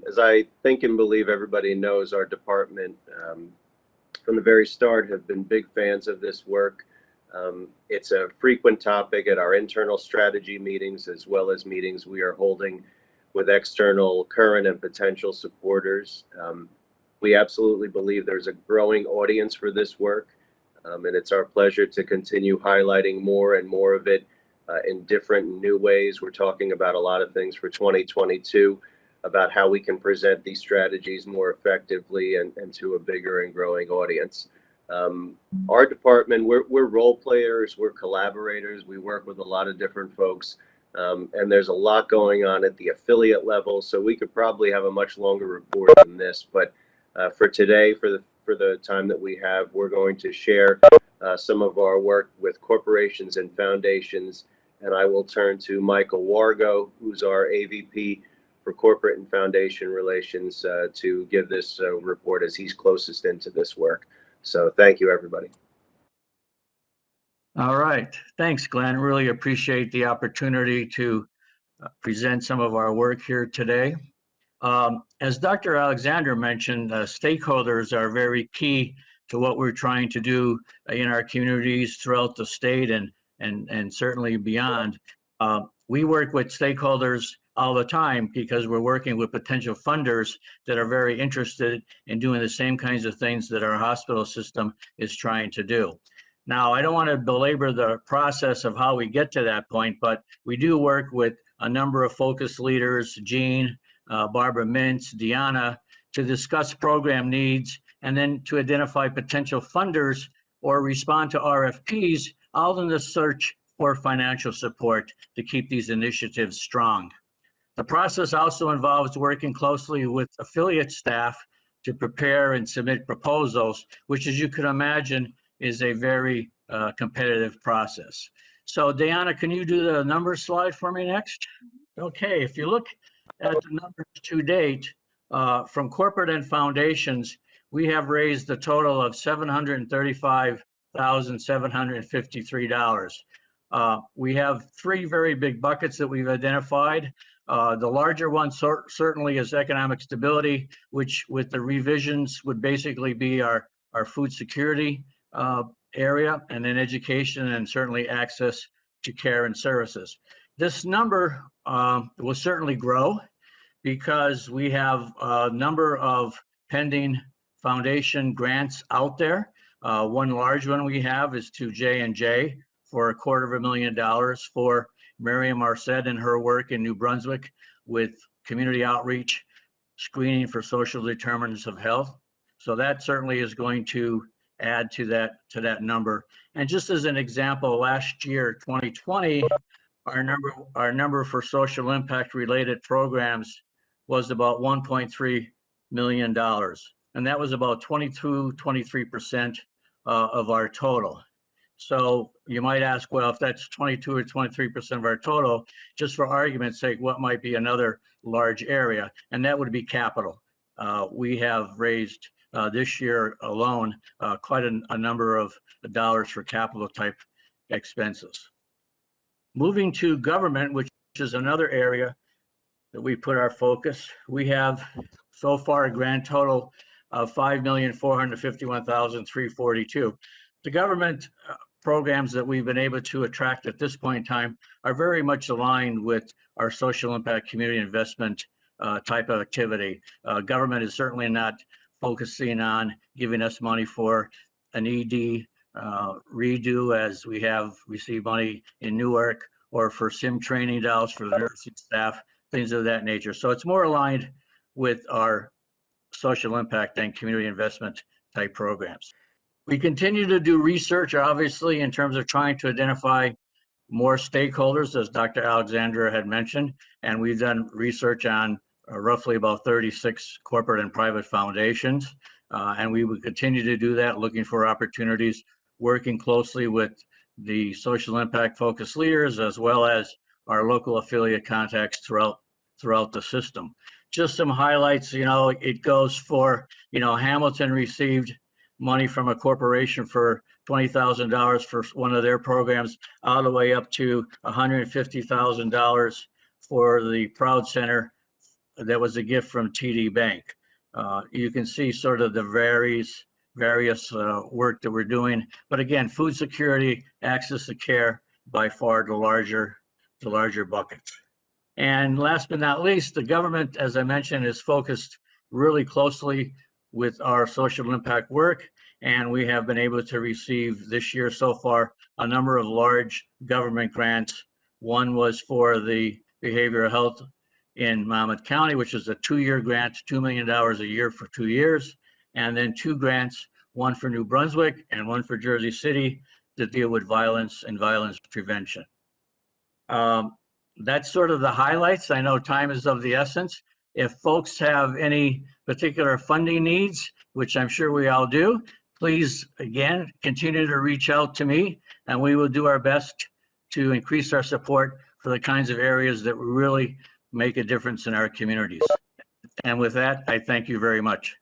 As I think and believe everybody knows, our department from the very start have been big fans of this work. It's a frequent topic at our internal strategy meetings, as well as meetings we are holding with external current and potential supporters. We absolutely believe there's a growing audience for this work, and it's our pleasure to continue highlighting more and more of it in different new ways. We're talking about a lot of things for 2022 about how we can present these strategies more effectively and to a bigger and growing audience. Our department, we're role players, we're collaborators, we work with a lot of different folks, and there's a lot going on at the affiliate level, so we could probably have a much longer report than this, but for today, for the time that we have, we're going to share some of our work with corporations and foundations, and I will turn to Michael Wargo, who's our AVP for Corporate and Foundation Relations, to give this report as he's closest into this work. So thank you, everybody. All right. Thanks, Glenn. Really appreciate the opportunity to present some of our work here today. As Dr. Alexander mentioned, stakeholders are very key to what we're trying to do in our communities throughout the state and certainly beyond. We work with stakeholders all the time because we're working with potential funders that are very interested in doing the same kinds of things that our hospital system is trying to do. Now, I don't want to belabor the process of how we get to that point, but we do work with a number of focus leaders, Jean, Barbara Mintz, Deanna, to discuss program needs and then to identify potential funders or respond to RFPs, all in the search for financial support to keep these initiatives strong. The process also involves working closely with affiliate staff to prepare and submit proposals, which, as you can imagine, is a very competitive process. So Deanna, can you do the numbers slide for me next? Okay, if you look at the numbers to date, from corporate and foundations, we have raised a total of $735,753. We have three very big buckets that we've identified. The larger one certainly is economic stability, which with the revisions would basically be our food security area, and then education and certainly access to care and services. This number will certainly grow because we have a number of pending foundation grants out there. One large one we have is to J&J for $250,000 for Miriam Marcet and her work in New Brunswick with community outreach, screening for social determinants of health. So that certainly is going to add to that number. And just as an example, last year, 2020, our number for social impact related programs was about $1.3 million. And that was about 23% of our total. So you might ask, well, if that's 22 or 23% of our total, just for argument's sake, what might be another large area? And that would be capital. We have raised this year alone quite a number of dollars for capital type expenses. Moving to government, which is another area that we put our focus, we have so far a grand total of $5,451,342. The government programs that we've been able to attract at this point in time are very much aligned with our social impact community investment type of activity. Government is certainly not focusing on giving us money for an ED redo, as we have received money in Newark, or for SIM training dollars for the nursing staff, things of that nature. So it's more aligned with our social impact and community investment type programs. We continue to do research, obviously, in terms of trying to identify more stakeholders, as Dr. Alexander had mentioned, and we've done research on roughly about 36 corporate and private foundations, and we would continue to do that, looking for opportunities, working closely with the social impact focused leaders, as well as our local affiliate contacts throughout the system. Just some highlights, it goes for, Hamilton received money from a corporation for $20,000 for one of their programs, all the way up to $150,000 for the Proud Center that was a gift from TD Bank. You can see sort of the various work that we're doing. But again, food security, access to care, by far the larger buckets. And last but not least, the government, as I mentioned, is focused really closely with our social impact work. And we have been able to receive this year so far a number of large government grants. One was for the behavioral health in Monmouth County, which is a 2-year grant, $2 million a year for 2 years. And then 2 grants, one for New Brunswick and one for Jersey City, to deal with violence and violence prevention. That's sort of the highlights. I know time is of the essence. If folks have any particular funding needs, which I'm sure we all do, please, again, continue to reach out to me, and we will do our best to increase our support for the kinds of areas that really make a difference in our communities. And with that, I thank you very much.